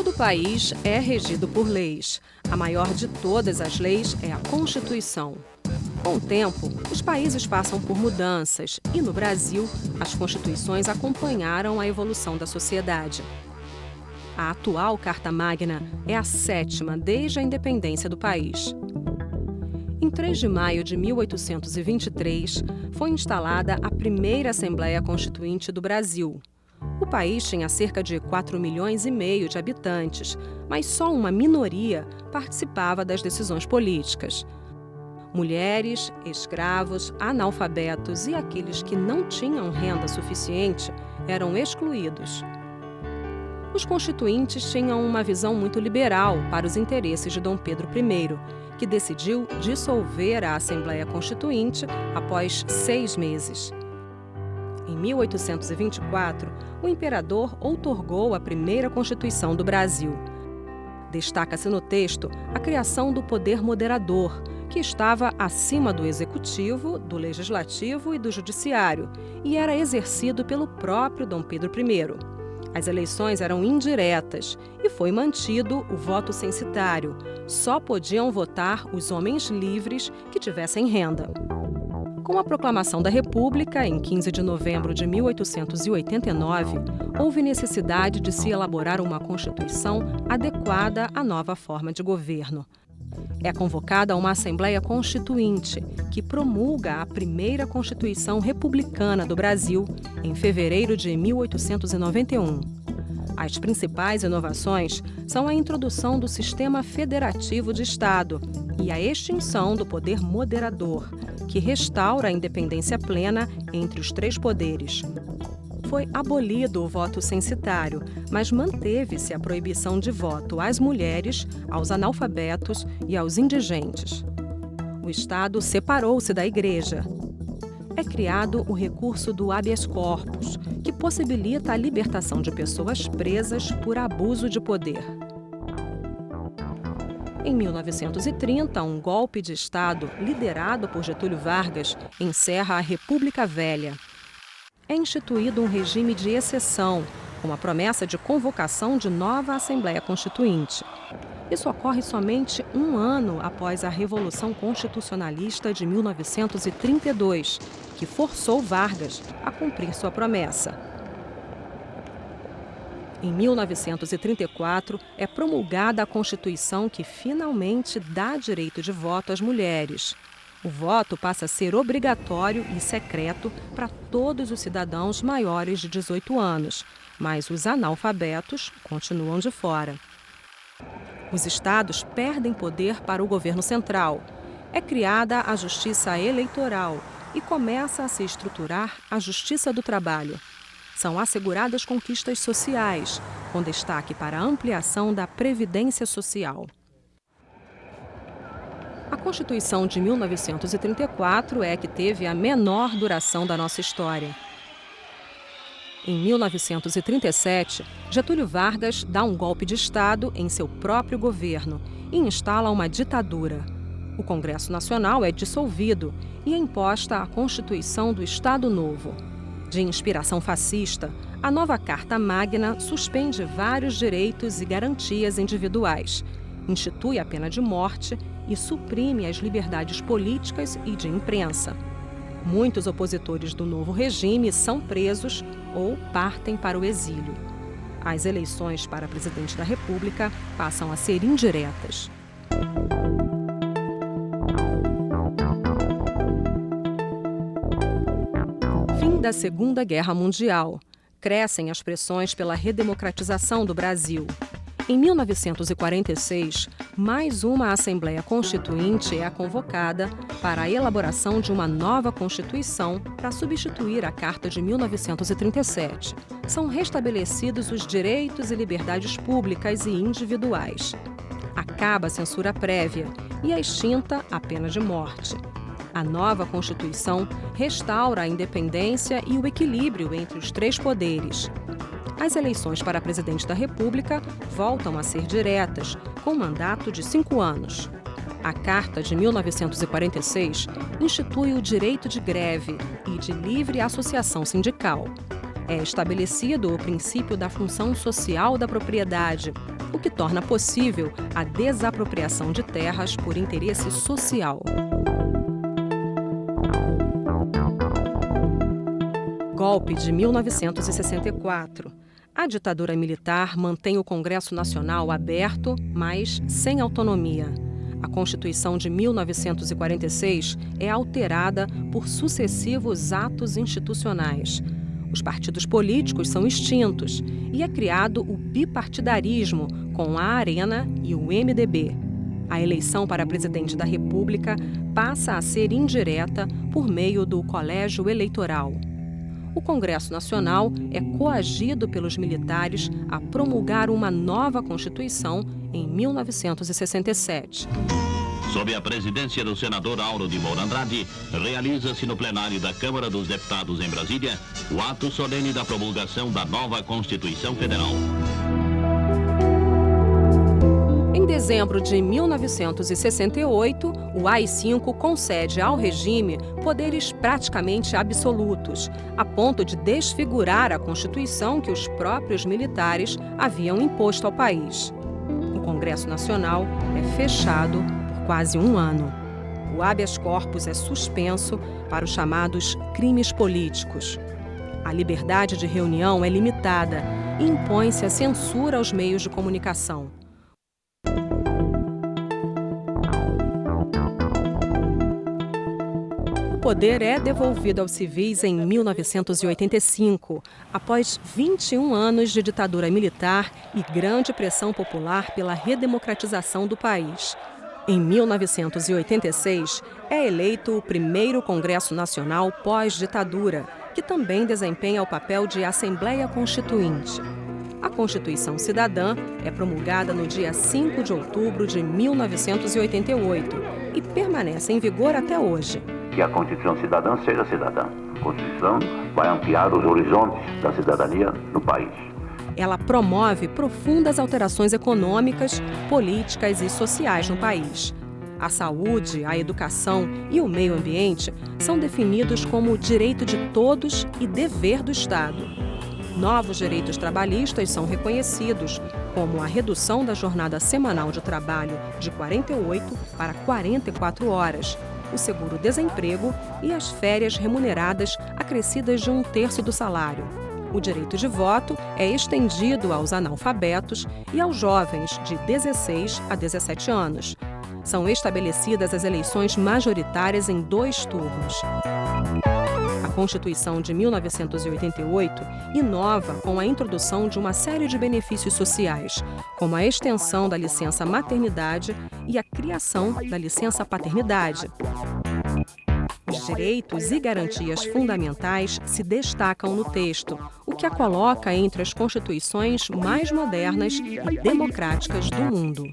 Todo país é regido por leis. A maior de todas as leis é a Constituição. Com o tempo, os países passam por mudanças e, no Brasil, as constituições acompanharam a evolução da sociedade. A atual Carta Magna é a 7ª desde a independência do país. Em 3 de maio de 1823, foi instalada a primeira Assembleia Constituinte do Brasil. O país tinha cerca de 4,5 milhões de habitantes, mas só uma minoria participava das decisões políticas. Mulheres, escravos, analfabetos e aqueles que não tinham renda suficiente eram excluídos. Os constituintes tinham uma visão muito liberal para os interesses de Dom Pedro I, que decidiu dissolver a Assembleia Constituinte após 6 meses. Em 1824, o imperador outorgou a primeira Constituição do Brasil. Destaca-se no texto a criação do poder moderador, que estava acima do executivo, do legislativo e do judiciário, e era exercido pelo próprio Dom Pedro I. As eleições eram indiretas e foi mantido o voto censitário. Só podiam votar os homens livres que tivessem renda. Com a proclamação da República, em 15 de novembro de 1889, houve necessidade de se elaborar uma Constituição adequada à nova forma de governo. É convocada uma Assembleia Constituinte, que promulga a primeira Constituição Republicana do Brasil, em fevereiro de 1891. As principais inovações são a introdução do sistema federativo de Estado e a extinção do poder moderador, que restaura a independência plena entre os 3 poderes. Foi abolido o voto censitário, mas manteve-se a proibição de voto às mulheres, aos analfabetos e aos indigentes. O Estado separou-se da Igreja. É criado o recurso do habeas corpus, que possibilita a libertação de pessoas presas por abuso de poder. Em 1930, um golpe de Estado, liderado por Getúlio Vargas, encerra a República Velha. É instituído um regime de exceção, com a promessa de convocação de nova Assembleia Constituinte. Isso ocorre somente 1 ano após a Revolução Constitucionalista de 1932, que forçou Vargas a cumprir sua promessa. Em 1934, é promulgada a Constituição que finalmente dá direito de voto às mulheres. O voto passa a ser obrigatório e secreto para todos os cidadãos maiores de 18 anos, mas os analfabetos continuam de fora. Os estados perdem poder para o governo central. É criada a Justiça Eleitoral e começa a se estruturar a Justiça do Trabalho. São asseguradas conquistas sociais, com destaque para a ampliação da Previdência Social. A Constituição de 1934 é a que teve a menor duração da nossa história. Em 1937, Getúlio Vargas dá um golpe de Estado em seu próprio governo e instala uma ditadura. O Congresso Nacional é dissolvido e é imposta a Constituição do Estado Novo. De inspiração fascista, a nova Carta Magna suspende vários direitos e garantias individuais, institui a pena de morte e suprime as liberdades políticas e de imprensa. Muitos opositores do novo regime são presos ou partem para o exílio. As eleições para presidente da República passam a ser indiretas. Fim da Segunda Guerra Mundial. Crescem as pressões pela redemocratização do Brasil. Em 1946, mais uma Assembleia Constituinte é convocada para a elaboração de uma nova Constituição para substituir a Carta de 1937. São restabelecidos os direitos e liberdades públicas e individuais. Acaba a censura prévia e é extinta a pena de morte. A nova Constituição restaura a independência e o equilíbrio entre os 3 poderes. As eleições para presidente da República voltam a ser diretas, com mandato de 5 anos. A Carta de 1946 institui o direito de greve e de livre associação sindical. É estabelecido o princípio da função social da propriedade, o que torna possível a desapropriação de terras por interesse social. Golpe de 1964. A ditadura militar mantém o Congresso Nacional aberto, mas sem autonomia. A Constituição de 1946 é alterada por sucessivos atos institucionais. Os partidos políticos são extintos e é criado o bipartidarismo com a Arena e o MDB. A eleição para presidente da República passa a ser indireta por meio do colégio eleitoral. O Congresso Nacional é coagido pelos militares a promulgar uma nova Constituição em 1967. Sob a presidência do senador Auro de Moura Andrade, realiza-se no plenário da Câmara dos Deputados em Brasília o ato solene da promulgação da nova Constituição Federal. Em dezembro de 1968, o AI-5 concede ao regime poderes praticamente absolutos, a ponto de desfigurar a Constituição que os próprios militares haviam imposto ao país. O Congresso Nacional é fechado por quase um ano. O habeas corpus é suspenso para os chamados crimes políticos. A liberdade de reunião é limitada e impõe-se a censura aos meios de comunicação. O poder é devolvido aos civis em 1985, após 21 anos de ditadura militar e grande pressão popular pela redemocratização do país. Em 1986, é eleito o primeiro Congresso Nacional pós-ditadura, que também desempenha o papel de Assembleia Constituinte. A Constituição Cidadã é promulgada no dia 5 de outubro de 1988 e permanece em vigor até hoje. Que a Constituição Cidadã seja cidadã. A Constituição vai ampliar os horizontes da cidadania no país. Ela promove profundas alterações econômicas, políticas e sociais no país. A saúde, a educação e o meio ambiente são definidos como direito de todos e dever do Estado. Novos direitos trabalhistas são reconhecidos, como a redução da jornada semanal de trabalho de 48 para 44 horas, o seguro-desemprego e as férias remuneradas acrescidas de 1/3 do salário. O direito de voto é estendido aos analfabetos e aos jovens de 16 a 17 anos. São estabelecidas as eleições majoritárias em 2 turnos. A Constituição de 1988 inova com a introdução de uma série de benefícios sociais, como a extensão da licença maternidade e a criação da licença paternidade. Os direitos e garantias fundamentais se destacam no texto, o que a coloca entre as constituições mais modernas e democráticas do mundo.